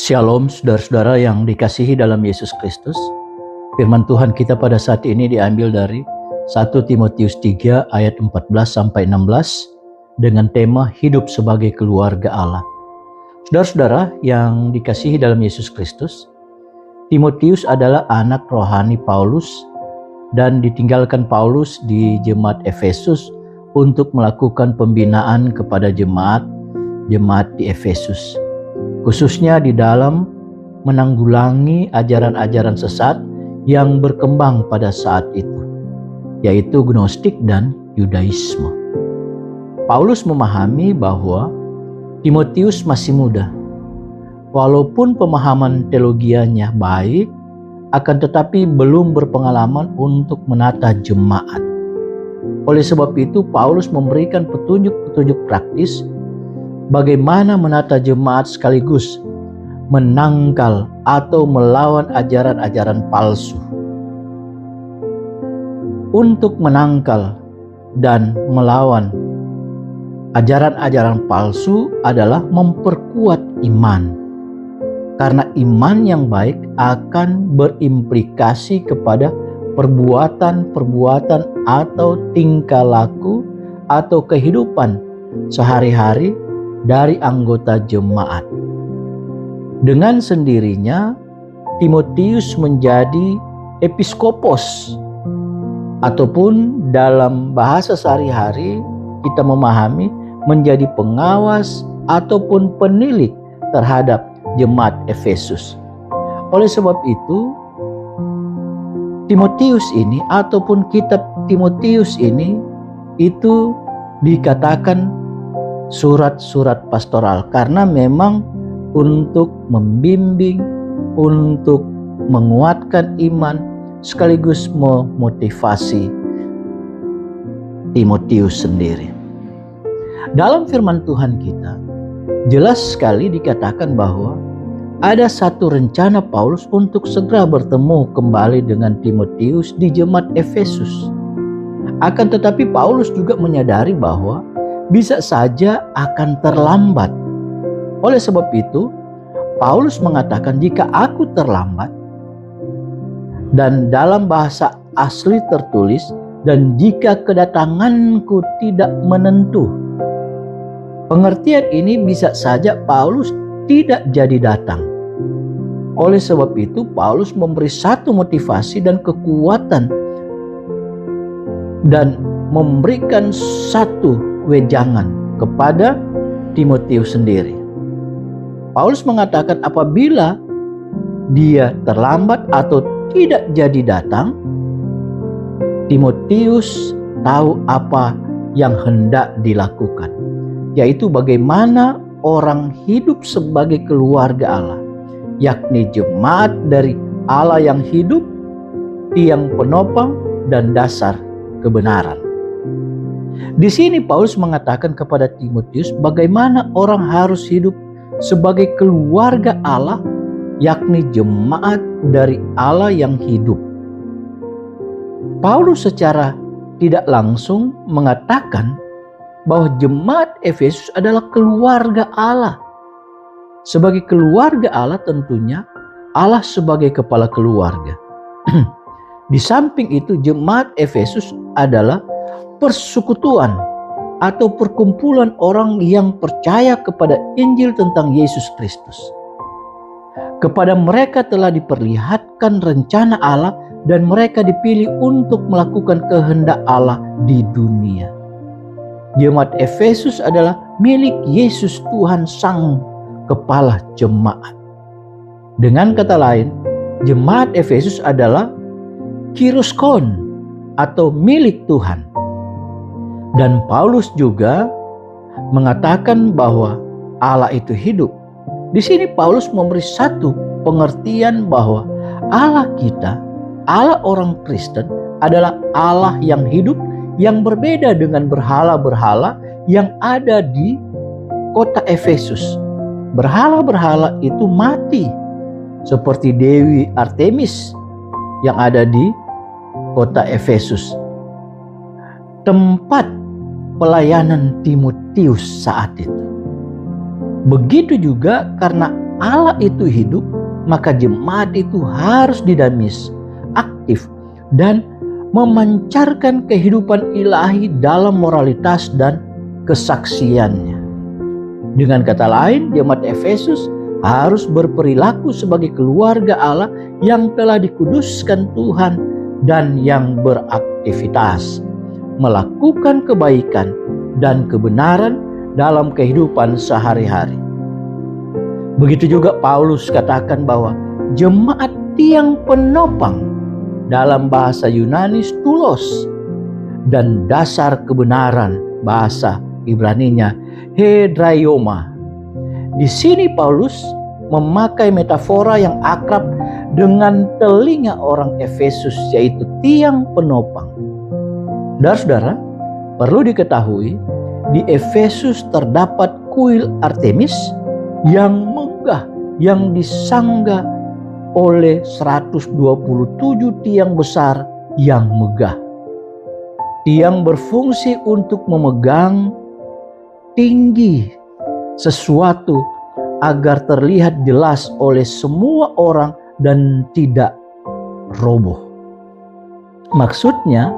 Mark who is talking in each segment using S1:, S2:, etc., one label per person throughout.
S1: Shalom saudara-saudara yang dikasihi dalam Yesus Kristus. Firman Tuhan kita pada saat ini diambil dari 1 Timotius 3 ayat 14-16 dengan tema hidup sebagai keluarga Allah. Saudara-saudara yang dikasihi dalam Yesus Kristus, Timotius adalah anak rohani Paulus dan ditinggalkan Paulus di jemaat Efesus untuk melakukan pembinaan kepada jemaat di Efesus. Khususnya di dalam menanggulangi ajaran-ajaran sesat yang berkembang pada saat itu, yaitu Gnostik dan Yudaisme. Paulus memahami bahwa Timotius masih muda. Walaupun pemahaman teologianya baik, akan tetapi belum berpengalaman untuk menata jemaat. Oleh sebab itu, Paulus memberikan petunjuk-petunjuk praktis bagaimana menata jemaat sekaligus menangkal atau melawan ajaran-ajaran palsu. Untuk menangkal dan melawan ajaran-ajaran palsu adalah memperkuat iman. Karena iman yang baik akan berimplikasi kepada perbuatan-perbuatan atau tingkah laku atau kehidupan sehari-hari dari anggota jemaat. Dengan sendirinya, Timotius menjadi episkopos, ataupun dalam bahasa sehari-hari kita memahami menjadi pengawas ataupun penilik terhadap jemaat Efesus. Oleh sebab itu, Timotius ini ataupun kitab Timotius ini itu dikatakan surat-surat pastoral karena memang untuk membimbing, untuk menguatkan iman, sekaligus memotivasi Timotius sendiri. Dalam firman Tuhan kita, jelas sekali dikatakan bahwa ada satu rencana Paulus untuk segera bertemu kembali dengan Timotius di jemaat Efesus. Akan tetapi Paulus juga menyadari bahwa bisa saja akan terlambat. Oleh sebab itu, Paulus mengatakan, jika aku terlambat, dan dalam bahasa asli tertulis, dan jika kedatanganku tidak menentu. Pengertian ini bisa saja Paulus tidak jadi datang. Oleh sebab itu, Paulus memberi satu motivasi dan kekuatan dan memberikan satu wejangan kepada Timotius sendiri. Paulus mengatakan apabila dia terlambat atau tidak jadi datang, Timotius tahu apa yang hendak dilakukan, yaitu bagaimana orang hidup sebagai keluarga Allah, yakni jemaat dari Allah yang hidup, tiang penopang dan dasar kebenaran. Di sini Paulus mengatakan kepada Timotius bagaimana orang harus hidup sebagai keluarga Allah, yakni jemaat dari Allah yang hidup. Paulus secara tidak langsung mengatakan bahwa jemaat Efesus adalah keluarga Allah. Sebagai keluarga Allah tentunya Allah sebagai kepala keluarga. Di samping itu jemaat Efesus adalah persekutuan atau perkumpulan orang yang percaya kepada Injil tentang Yesus Kristus. Kepada mereka telah diperlihatkan rencana Allah dan mereka dipilih untuk melakukan kehendak Allah di dunia. Jemaat Efesus adalah milik Yesus Tuhan Sang Kepala Jemaat. Dengan kata lain, jemaat Efesus adalah kiroskon atau milik Tuhan. Dan Paulus juga mengatakan bahwa Allah itu hidup. Di sini Paulus memberi satu pengertian bahwa Allah kita, Allah orang Kristen adalah Allah yang hidup, yang berbeda dengan berhala-berhala yang ada di kota Efesus. Berhala-berhala itu mati, seperti Dewi Artemis yang ada di kota Efesus. Tempat pelayanan Timotius saat itu. Begitu juga karena Allah itu hidup, maka jemaat itu harus dinamis, aktif, dan memancarkan kehidupan ilahi dalam moralitas dan kesaksiannya. Dengan kata lain, jemaat Efesus harus berperilaku sebagai keluarga Allah yang telah dikuduskan Tuhan dan yang beraktivitas, melakukan kebaikan dan kebenaran dalam kehidupan sehari-hari. Begitu juga Paulus katakan bahwa jemaat tiang penopang, dalam bahasa Yunani stulos, dan dasar kebenaran, bahasa Ibraninya hedraioma. Di sini Paulus memakai metafora yang akrab dengan telinga orang Efesus, yaitu tiang penopang. Saudara-saudara, perlu diketahui di Efesus terdapat kuil Artemis yang megah, yang disangga oleh 127 tiang besar yang megah. Tiang berfungsi untuk memegang tinggi sesuatu agar terlihat jelas oleh semua orang dan tidak roboh. Maksudnya,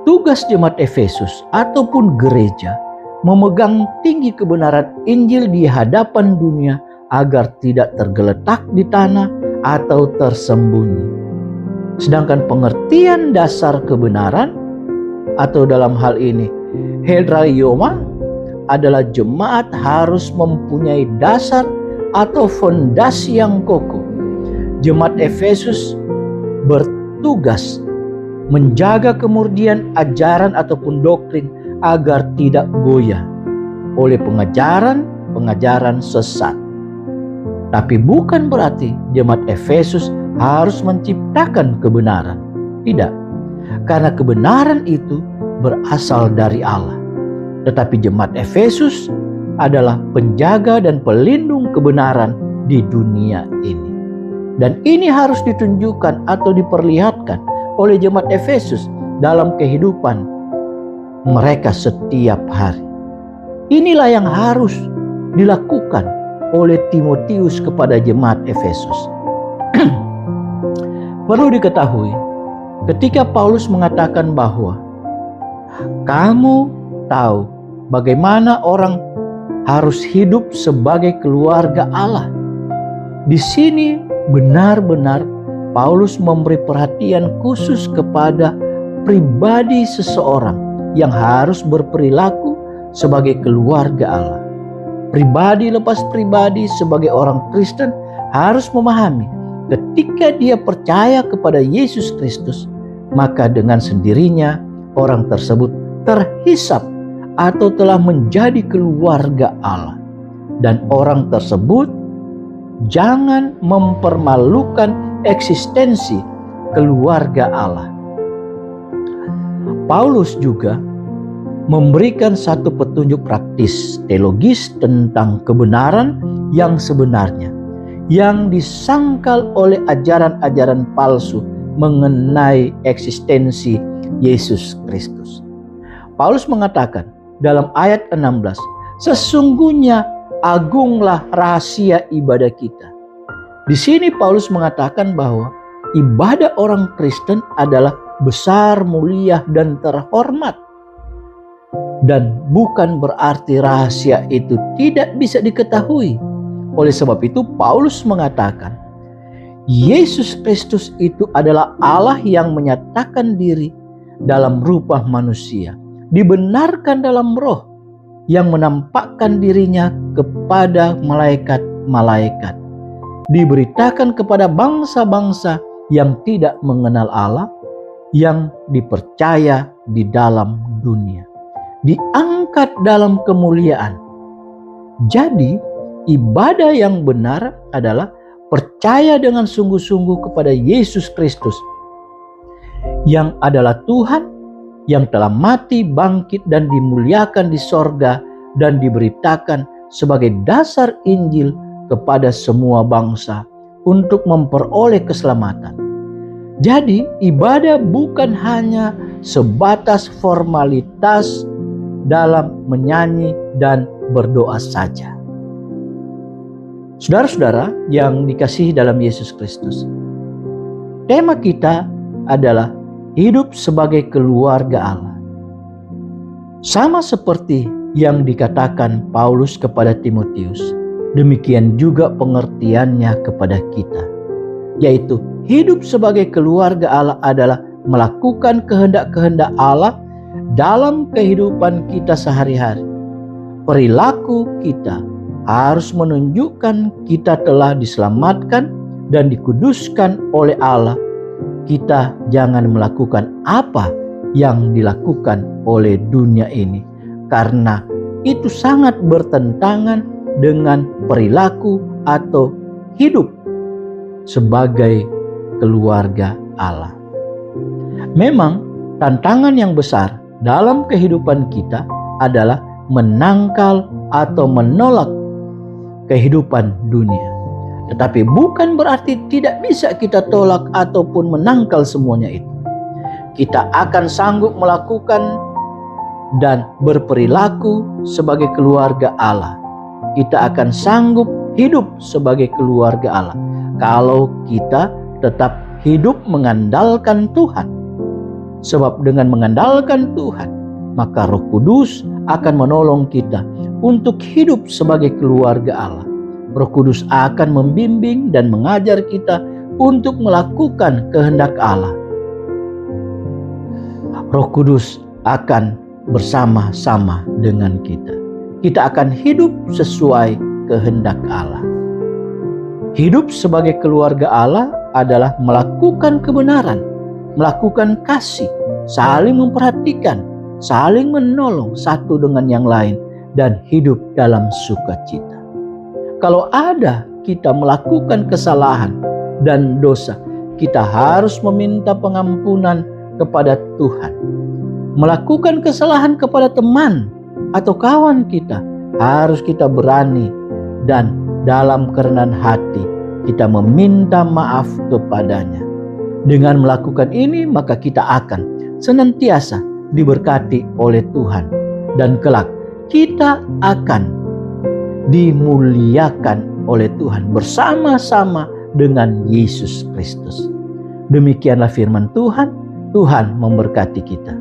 S1: tugas jemaat Efesus ataupun gereja memegang tinggi kebenaran Injil di hadapan dunia agar tidak tergeletak di tanah atau tersembunyi. Sedangkan pengertian dasar kebenaran, atau dalam hal ini hedraioma, adalah jemaat harus mempunyai dasar atau fondasi yang kokoh. Jemaat Efesus bertugas menjaga kemurnian ajaran ataupun doktrin agar tidak goyah oleh pengajaran sesat. Tapi bukan berarti jemaat Efesus harus menciptakan kebenaran. Tidak, karena kebenaran itu berasal dari Allah. Tetapi jemaat Efesus adalah penjaga dan pelindung kebenaran di dunia ini. Dan ini harus ditunjukkan atau diperlihatkan oleh jemaat Efesus dalam kehidupan mereka setiap hari. Inilah yang harus dilakukan oleh Timotius kepada jemaat Efesus. Perlu diketahui, ketika Paulus mengatakan bahwa kamu tahu bagaimana orang harus hidup sebagai keluarga Allah, di sini benar-benar Paulus memberi perhatian khusus kepada pribadi seseorang yang harus berperilaku sebagai keluarga Allah. Pribadi lepas pribadi sebagai orang Kristen harus memahami ketika dia percaya kepada Yesus Kristus, maka dengan sendirinya orang tersebut terhisap atau telah menjadi keluarga Allah. Dan orang tersebut jangan mempermalukan eksistensi keluarga Allah. Paulus juga memberikan satu petunjuk praktis teologis tentang kebenaran yang sebenarnya, yang disangkal oleh ajaran-ajaran palsu mengenai eksistensi Yesus Kristus. Paulus mengatakan dalam ayat 16, sesungguhnya agunglah rahasia ibadah kita. Di sini Paulus mengatakan bahwa ibadah orang Kristen adalah besar, mulia, dan terhormat. Dan bukan berarti rahasia itu tidak bisa diketahui. Oleh sebab itu Paulus mengatakan, Yesus Kristus itu adalah Allah yang menyatakan diri dalam rupa manusia, dibenarkan dalam roh, yang menampakkan dirinya kepada malaikat-malaikat, diberitakan kepada bangsa-bangsa yang tidak mengenal Allah, yang dipercaya di dalam dunia, diangkat dalam kemuliaan. Jadi ibadah yang benar adalah percaya dengan sungguh-sungguh kepada Yesus Kristus, yang adalah Tuhan, yang telah mati, bangkit, dan dimuliakan di sorga, dan diberitakan sebagai dasar Injil kepada semua bangsa untuk memperoleh keselamatan. Jadi ibadah bukan hanya sebatas formalitas dalam menyanyi dan berdoa saja. Saudara-saudara yang dikasihi dalam Yesus Kristus, tema kita adalah hidup sebagai keluarga Allah. Sama seperti yang dikatakan Paulus kepada Timotius, demikian juga pengertiannya kepada kita, yaitu hidup sebagai keluarga Allah adalah melakukan kehendak-kehendak Allah dalam kehidupan kita sehari-hari. Perilaku kita harus menunjukkan kita telah diselamatkan dan dikuduskan oleh Allah. Kita jangan melakukan apa yang dilakukan oleh dunia ini, karena itu sangat bertentangan dengan perilaku atau hidup sebagai keluarga Allah. Memang tantangan yang besar dalam kehidupan kita adalah menangkal atau menolak kehidupan dunia. Tetapi bukan berarti tidak bisa kita tolak ataupun menangkal semuanya itu. Kita akan sanggup melakukan dan berperilaku sebagai keluarga Allah. Kita akan sanggup hidup sebagai keluarga Allah kalau kita tetap hidup mengandalkan Tuhan. Sebab dengan mengandalkan Tuhan, maka Roh Kudus akan menolong kita untuk hidup sebagai keluarga Allah. Roh Kudus akan membimbing dan mengajar kita untuk melakukan kehendak Allah. Roh Kudus akan bersama-sama dengan kita. Kita akan hidup sesuai kehendak Allah. Hidup sebagai keluarga Allah adalah melakukan kebenaran, melakukan kasih, saling memperhatikan, saling menolong satu dengan yang lain, dan hidup dalam sukacita. Kalau ada kita melakukan kesalahan dan dosa, kita harus meminta pengampunan kepada Tuhan. Melakukan kesalahan kepada teman atau kawan kita, harus kita berani dan dalam kerendahan hati kita meminta maaf kepadanya. Dengan melakukan ini, maka kita akan senantiasa diberkati oleh Tuhan, dan kelak kita akan dimuliakan oleh Tuhan bersama-sama dengan Yesus Kristus. Demikianlah firman Tuhan. Tuhan memberkati kita.